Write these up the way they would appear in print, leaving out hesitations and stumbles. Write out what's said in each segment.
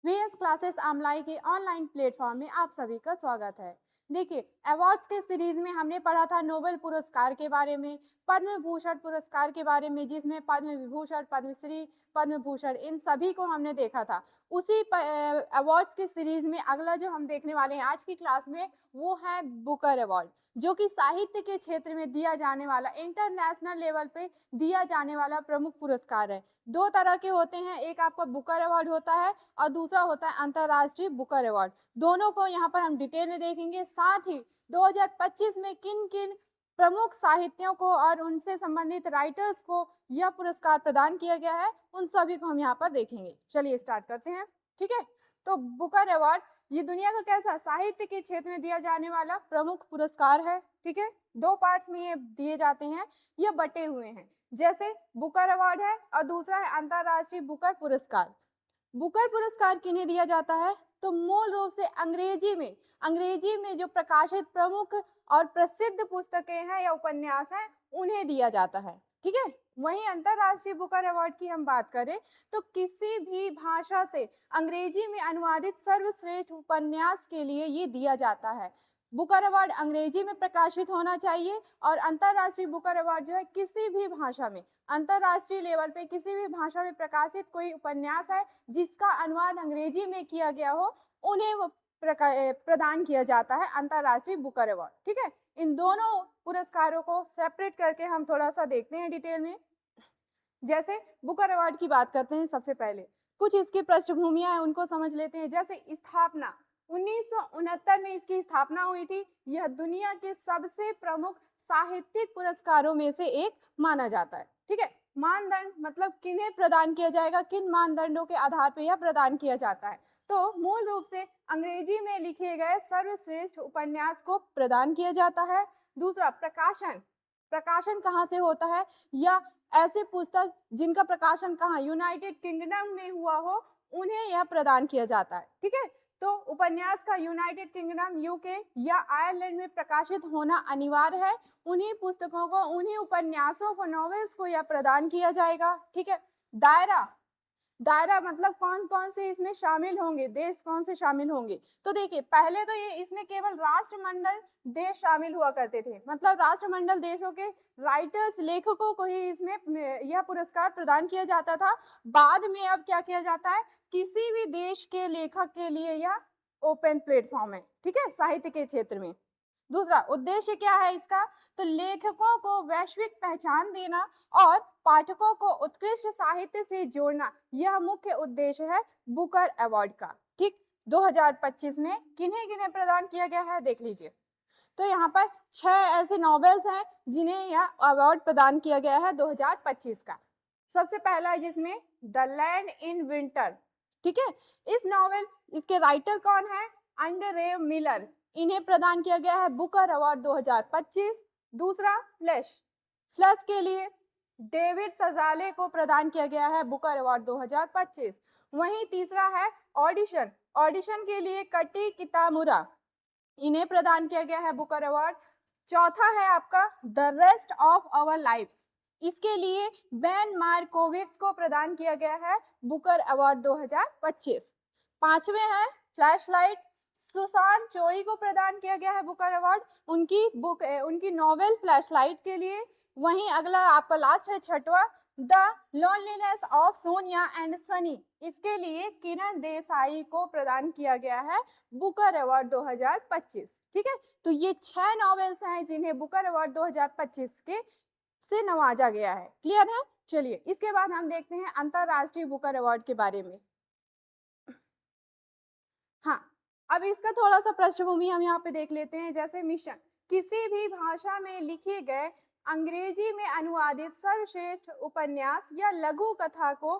VS classes आमलाई के online platform में आप सभी का स्वागत है। देखिए, अवार्ड्स के सीरीज में हमने पढ़ा था नोबेल पुरस्कार के बारे में, पद्म भूषण पुरस्कार के बारे में, जिसमें पद्म विभूषण, पद्मश्री, पद्म भूषण इन सभी को हमने देखा था। उसी अवार्ड्स के सीरीज में अगला जो हम देखने वाले हैं आज की क्लास में, वो है बुकर अवार्ड, जो कि साहित्य के क्षेत्र में दिया जाने वाला, इंटरनेशनल लेवल पे दिया जाने वाला प्रमुख पुरस्कार है। दो तरह के होते हैं, एक आपका बुकर अवार्ड होता है और दूसरा होता है अंतर्राष्ट्रीय बुकर अवार्ड। दोनों को यहाँ पर हम डिटेल में देखेंगे। साथ ही 2025 में किन किन प्रमुख साहित्यों को और उनसे संबंधित राइटर्स को यह पुरस्कार प्रदान किया गया है, उन सभी को हम यहाँ पर देखेंगे। चलिए स्टार्ट करते हैं। ठीक है, तो बुकर अवार्ड ये दुनिया का कैसा साहित्य के क्षेत्र में दिया जाने वाला प्रमुख पुरस्कार है। ठीक है, दो पार्ट्स में ये दिए जाते हैं, ये बटे हुए हैं। जैसे बुकर अवार्ड है और दूसरा है अंतर्राष्ट्रीय बुकर पुरस्कार। बुकर पुरस्कार किन्हें दिया जाता है? तो मूल रूप से अंग्रेजी में जो प्रकाशित प्रमुख और प्रसिद्ध पुस्तकें हैं या उपन्यास हैं, उन्हें दिया जाता है। ठीक है, वहीं अंतर्राष्ट्रीय बुकर अवार्ड की हम बात करें तो किसी भी भाषा से अंग्रेजी में अनुवादित सर्वश्रेष्ठ उपन्यास के लिए ये दिया जाता है। बुकर अवार्ड अंग्रेजी में प्रकाशित होना चाहिए और अंतर्राष्ट्रीय बुकर अवार्ड जो है किसी भी भाषा में, अंतर्राष्ट्रीय लेवल पे किसी भी भाषा में प्रकाशित कोई उपन्यास है जिसका अनुवाद अंग्रेजी में किया गया हो, उन्हें वो प्रदान किया जाता है अंतर्राष्ट्रीय बुकर अवार्ड। ठीक है, इन दोनों पुरस्कारों को सेपरेट करके हम थोड़ा सा देखते हैं डिटेल में। जैसे बुकर अवार्ड की बात करते हैं, सबसे पहले कुछ इसकी पृष्ठभूमियां हैं उनको समझ लेते हैं। जैसे स्थापना 1969 में इसकी स्थापना हुई थी। यह दुनिया के सबसे प्रमुख साहित्यिक पुरस्कारों में से एक माना जाता है। ठीक है, मानदंड मतलब किन्हें प्रदान किया जाएगा, किन मानदंडों के आधार पर यह प्रदान किया जाता है। तो मूल रूप से अंग्रेजी में लिखे गए सर्वश्रेष्ठ उपन्यास को प्रदान किया जाता है। दूसरा प्रकाशन, प्रकाशन कहाँ से होता है, या ऐसे पुस्तक जिनका प्रकाशन कहाँ यूनाइटेड किंगडम में हुआ हो, उन्हें यह प्रदान किया जाता है। ठीक है, तो उपन्यास का यूनाइटेड किंगडम, यूके या आयरलैंड में प्रकाशित होना अनिवार्य है। उन्हीं पुस्तकों को, उन्हीं उपन्यासों को, नॉवेल्स को यह प्रदान किया जाएगा। ठीक है, दायरा, दायरा मतलब कौन कौन से इसमें शामिल होंगे, देश कौन से शामिल होंगे। तो देखिए, पहले तो ये इसमें केवल राष्ट्रमंडल देश शामिल हुआ करते थे, मतलब राष्ट्रमंडल देशों के राइटर्स, लेखकों को ही इसमें यह पुरस्कार प्रदान किया जाता था। बाद में अब क्या किया जाता है, किसी भी देश के लेखक के लिए यह ओपन प्लेटफॉर्म है। ठीक है, साहित्य के क्षेत्र में। दूसरा उद्देश्य क्या है इसका, तो लेखकों को वैश्विक पहचान देना और पाठकों को उत्कृष्ट साहित्य से जोड़ना, यह मुख्य उद्देश्य है बुकर अवार्ड का। ठीक, 2025 में किन्हें किन्हें प्रदान किया गया है देख लीजिए। तो यहाँ पर 6 ऐसे नॉवेल्स हैं जिन्हें यह अवार्ड प्रदान किया गया है 2025 का। सबसे पहला है जिसमें द लैंड इन विंटर। ठीक है, इस नॉवेल, इसके राइटर कौन है, अंडरले मिलर, इन्हें प्रदान किया गया है बुकर अवार्ड 2025। दूसरा फ्लैश, फ्लैश के लिए डेविड सजाले को प्रदान किया गया है बुकर अवार्ड 2025। वहीं तीसरा है ऑडिशन, ऑडिशन के लिए कटी कितामुरा, इन्हें प्रदान किया गया है बुकर अवार्ड। चौथा है आपका the rest of our lives, इसके लिए बेन मार्कोविट्स को प्रदान किया गया है बुकर अवार्ड 2025। पांचवे हैं फ्लैशलाइट, सुसान चोई को प्रदान किया गया है बुकर अवार्ड, उनकी नॉवेल फ्लैशलाइट के लिए। वहीं अगला आपका लास्ट है छठवा, the loneliness of Sonia and Sunny, इसके लिए किरण देसाई को प्रदान किया गया है बुकर अवार्ड 2025। ठीक है, तो ये 6 नॉवेल्स हैं जिन्हें बुकर अवार्ड 2025 के से नवाजा गया है। क्लियर है? चलिए इसके बाद हम देखते हैं अंतरराष्ट्रीय बुकर अवार्ड के बारे में। हाँ, अब इसका थोड़ा सा पृष्ठभूमि हम यहाँ पे देख लेते हैं। जैसे मिशन, किसी भी भाषा में लिखे गए अंग्रेजी में अनुवादित सर्वश्रेष्ठ उपन्यास या लघु कथा को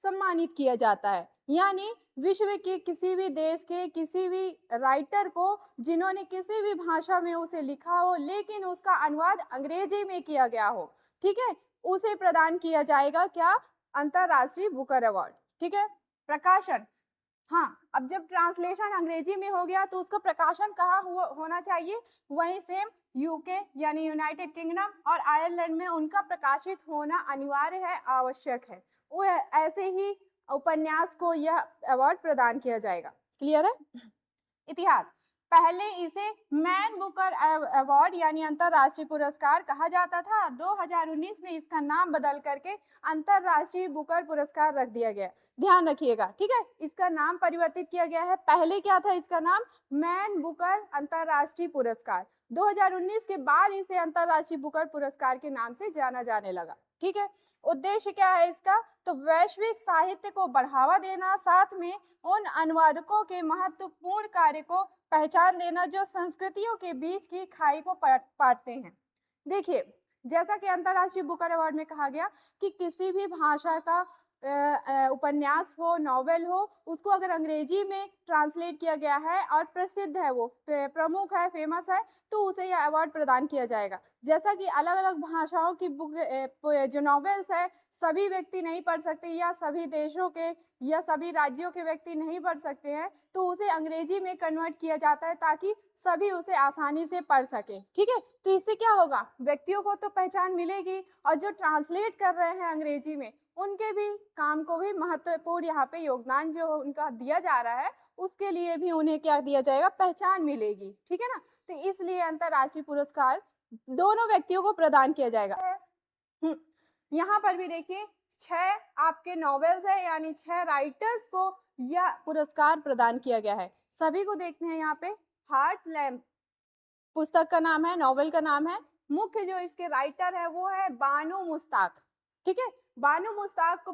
सम्मानित किया जाता है। यानी विश्व के किसी भी देश के किसी भी राइटर को जिन्होंने किसी भी भाषा में उसे लिखा हो लेकिन उसका अनुवाद अंग्रेजी में किया गया हो, ठीक है, उसे प्रदान किया जाएगा क्या, अंतरराष्ट्रीय बुकर अवार्ड। ठीक है, प्रकाशन, हाँ, अब जब ट्रांसलेशन अंग्रेजी में हो गया तो उसका प्रकाशन कहाँ होना चाहिए, वहीं सेम यूके यानी यूनाइटेड किंगडम और आयरलैंड में उनका प्रकाशित होना अनिवार्य है, आवश्यक है। वो ऐसे ही उपन्यास को यह अवार्ड प्रदान किया जाएगा। क्लियर है? इतिहास, पहले इसे मैन बुकर अवार्ड यानी अंतरराष्ट्रीय पुरस्कार कहा जाता था और 2019 में इसका नाम बदल करके अंतरराष्ट्रीय बुकर पुरस्कार रख दिया गया। ध्यान रखिएगा, ठीक है, इसका नाम परिवर्तित किया गया है। पहले क्या था इसका नाम? मैन बुकर अंतरराष्ट्रीय पुरस्कार। 2019 के बाद इसे अंतरराष्ट्रीय बुकर पुरस्कार के नाम से जाना जाने लगा। ठीक है, उद्देश्य क्या है इसका? तो वैश्विक साहित्य को बढ़ावा देना, साथ में उन अनुवादकों के महत्वपूर्ण कार्य को पहचान देना जो संस्कृतियों के बीच की खाई को पाटते हैं। देखिए, जैसा कि अंतरराष्ट्रीय बुकर अवार्ड में कहा गया कि किसी भी भाषा का उपन्यास हो, नॉवेल हो, उसको अगर अंग्रेजी में ट्रांसलेट किया गया है और प्रसिद्ध है, वो प्रमुख है, फेमस है, तो उसे यह अवार्ड प्रदान किया जाएगा। जैसा कि अलग-अलग भाषाओं की बुक जो नॉवेल्स है, सभी व्यक्ति नहीं पढ़ सकते या सभी देशों के या सभी राज्यों के व्यक्ति नहीं पढ़ सकते हैं, तो उसे अंग्रेजी में कन्वर्ट किया जाता है ताकि सभी उसे आसानी से पढ़ सकें। ठीक है? तो इससे क्या होगा? व्यक्तियों को तो पहचान मिलेगी और जो ट्रांसलेट कर रहे हैं अंग्रेजी में, उनके भी काम को भी महत्वपूर्ण यहाँ पे योगदान जो उनका दिया जा रहा है, उसके लिए भी उन्हें क्या दिया जाएगा? पहचान मिलेगी। ठीक है ना? तो इसलिए अंतरराष्ट्रीय पुरस्कार दोनों व्यक्तियों को प्रदान किया जाएगा। यहाँ पर भी देखिए 6 आपके नॉवेल्स है, यानी 6 राइटर्स को यह पुरस्कार प्रदान किया गया है। सभी को देखते हैं यहाँ पे। हार्ट लैम्प पुस्तक का नाम है, नॉवेल का नाम है। मुख्य जो इसके राइटर है वो है बानो मुश्ताक। ठीक है, बानो मुश्ताक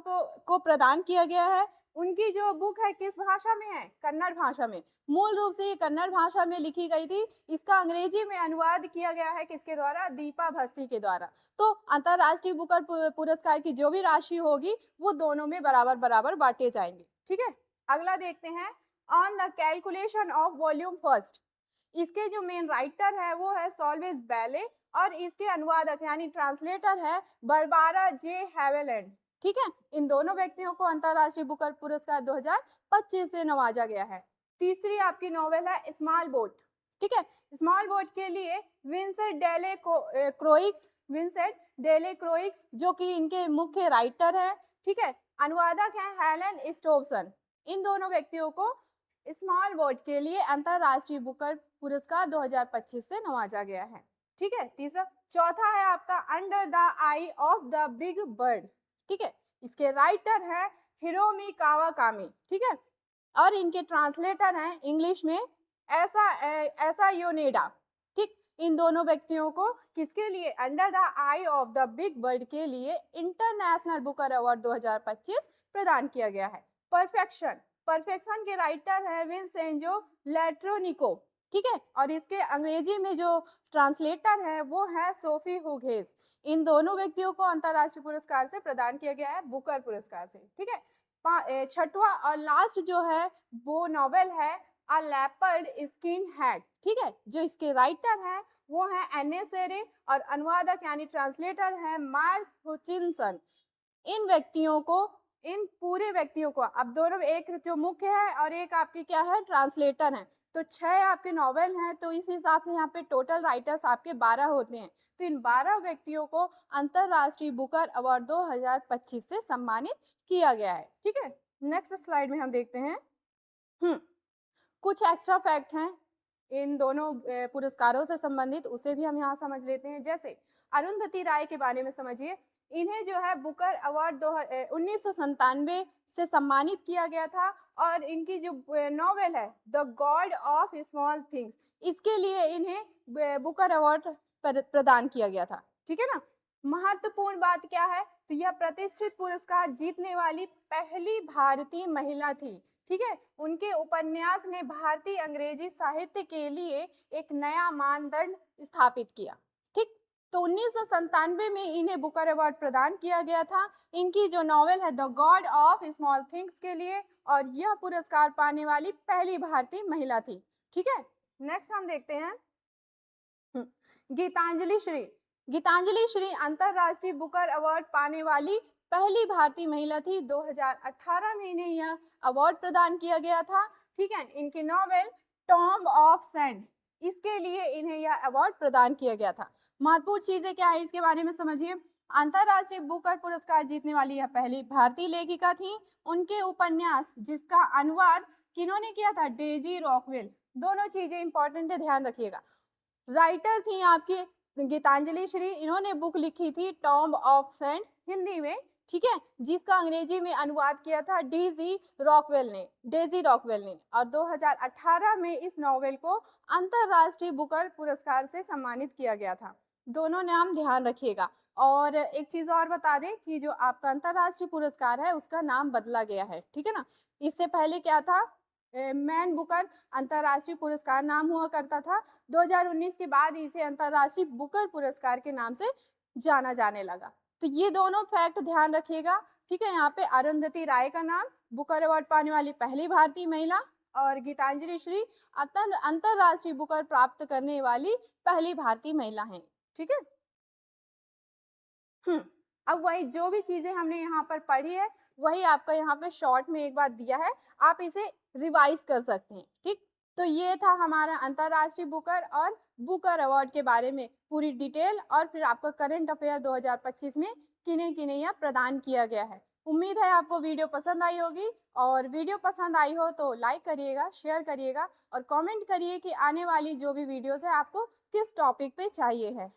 को प्रदान किया गया है। उनकी जो बुक है किस भाषा में है? कन्नड़ भाषा में। मूल रूप से ये कन्नड़ भाषा में लिखी गई थी। इसका अंग्रेजी में अनुवाद किया गया है किसके द्वारा? दीपा भस्ती के द्वारा। तो अंतरराष्ट्रीय बुकर पुरस्कार की जो भी राशि होगी वो दोनों में बराबर बराबर बांटे जाएंगे। ठीक है, अगला देखते हैं, on the calculation of volume first. इसके जो मेन राइटर है वो है सॉल्वेज बैले और इसके अनुवादक यानी ट्रांसलेटर है बारबारा जे हैवेलैंड। ठीक है, इन दोनों व्यक्तियों को अंतरराष्ट्रीय बुकर पुरस्कार 2025 से नवाजा गया है। तीसरी आपकी नॉवेल है स्मॉल बोट। ठीक है, स्मॉल बोट के लिए विंसेंट डेले क्रोइक्स जो कि इनके मुख्य राइटर हैं। ठीक है, अनुवादक हैं हेलन स्टोवसन। इन दोनों व्यक्तियों को स्मॉल बोट के लिए अंतरराष्ट्रीय बुकर पुरस्कार 2025 से नवाजा गया है। ठीक है, तीसरा। चौथा है आपका under the I of the big bird. ठीक है, इसके राइटर है हिरोमी कावाकामी। ठीक है, और इनके ट्रांसलेटर हैं इंग्लिश में ऐसा योनेडा। ठीक, इन दोनों व्यक्तियों को किसके लिए? Under the I of the big bird के लिए इंटरनेशनल बुकर अवार्ड 2025 प्रदान किया गया है। परफेक्शन के राइटर है विंसेंजो लैट्रोनिको। ठीक है, और इसके अंग्रेजी में जो ट्रांसलेटर है वो है सोफी हुगेस। इन दोनों व्यक्तियों को अंतरराष्ट्रीय पुरस्कार से प्रदान किया गया है, बुकर पुरस्कार से। ठीक है, छठवा और लास्ट जो है वो नॉवेल है अ लेपर्ड स्किन हैट। ठीक है, जो इसके राइटर हैं वो है एने सेरे और अनुवादक यानी ट्रांसलेटर है मार्क हुचिनसन। इन पूरे व्यक्तियों को, अब दोनों, एक जो मुख्य है और एक आपकी क्या है? ट्रांसलेटर है। तो 6 आपके नॉवेल हैं, तो इस हिसाब से यहाँ पे टोटल राइटर्स आपके 12 होते हैं। तो इन 12 व्यक्तियों को अंतरराष्ट्रीय बुकर अवार्ड 2025 से सम्मानित किया गया है। ठीक है, नेक्स्ट स्लाइड में हम देखते हैं कुछ एक्स्ट्रा फैक्ट हैं इन दोनों पुरस्कारों से संबंधित, उसे भी हम यहाँ समझ लेते हैं। जैसे अरुंधति राय के बारे में समझिए। इन्हें जो है बुकर अवार्ड 1997 से सम्मानित किया गया था और इनकी जो नॉवेल है the God of small things, इसके लिए इन्हें बुकर अवार्ड प्रदान किया गया था। ठीक है ना? महत्वपूर्ण बात क्या है? तो यह प्रतिष्ठित पुरस्कार जीतने वाली पहली भारतीय महिला थी। ठीक है, उनके उपन्यास ने भारतीय अंग्रेजी साहित्य के लिए एक नया मानदंड स्थापित किया। ठीक, तो 1997 में इन्हें बुकर अवार्ड प्रदान किया गया था इनकी जो नॉवेल है the God of small things के लिए, और यह पुरस्कार पाने वाली पहली भारतीय महिला थी। ठीक है, नेक्स्ट हम देखते हैं गीतांजलि श्री अंतरराष्ट्रीय बुकर अवार्ड पाने वाली पहली भारतीय महिला थी। 2018 में इन्हें यह अवार्ड प्रदान किया गया था। ठीक है, इनकी नॉवेल टॉम्ब ऑफ सैंड, इसके लिए इन्हें यह अवार्ड प्रदान किया गया था। महत्वपूर्ण चीजें क्या है इसके बारे में समझिए। अंतर्राष्ट्रीय बुकर पुरस्कार जीतने वाली यह पहली भारतीय लेखिका थी। उनके उपन्यास जिसका अनुवाद किन्होंने किया था? Daisy Rockwell. दोनों चीजें इंपॉर्टेंट है, ध्यान रखिएगा। राइटर थी आपकी गीतांजलि श्री, इन्होंने बुक लिखी थी टॉम्ब ऑफ सेंट हिंदी में, ठीक है, जिसका अंग्रेजी में अनुवाद किया था डेजी रॉकवेल ने। और 2018 में इस नॉवेल को अंतरराष्ट्रीय बुकर पुरस्कार से सम्मानित किया गया था। दोनों नाम ध्यान रखिएगा। और एक चीज और बता दें कि जो आपका अंतरराष्ट्रीय पुरस्कार है उसका नाम बदला गया है, ठीक है ना। इससे पहले क्या था? मैन बुकर अंतरराष्ट्रीय पुरस्कार नाम हुआ करता था। 2019 के बाद इसे अंतरराष्ट्रीय बुकर पुरस्कार के नाम से जाना जाने लगा। तो ये दोनों फैक्ट ध्यान रखिएगा, ठीक है। यहाँ पे अरुंधति राय का नाम बुकर अवार्ड पाने वाली पहली भारतीय महिला, और गीतांजलि श्री अंतरराष्ट्रीय बुकर प्राप्त करने वाली पहली भारतीय महिला है, ठीक है। अब वही जो भी चीजें हमने यहाँ पर पढ़ी है वही आपका यहाँ पे शॉर्ट में एक बार दिया है, आप इसे रिवाइज कर सकते हैं, ठीक। तो ये था हमारा अंतरराष्ट्रीय बुकर और बुकर अवार्ड के बारे में पूरी डिटेल, और फिर आपका करंट अफेयर 2025 में किन्हें किन्हें यह प्रदान किया गया है। उम्मीद है आपको वीडियो पसंद आई होगी, और वीडियो पसंद आई हो तो लाइक करिएगा, शेयर करिएगा और कमेंट करिए कि आने वाली जो भी वीडियोस है आपको किस टॉपिक पे चाहिए है।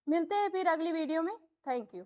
मिलते हैं फिर अगली वीडियो में। Thank you.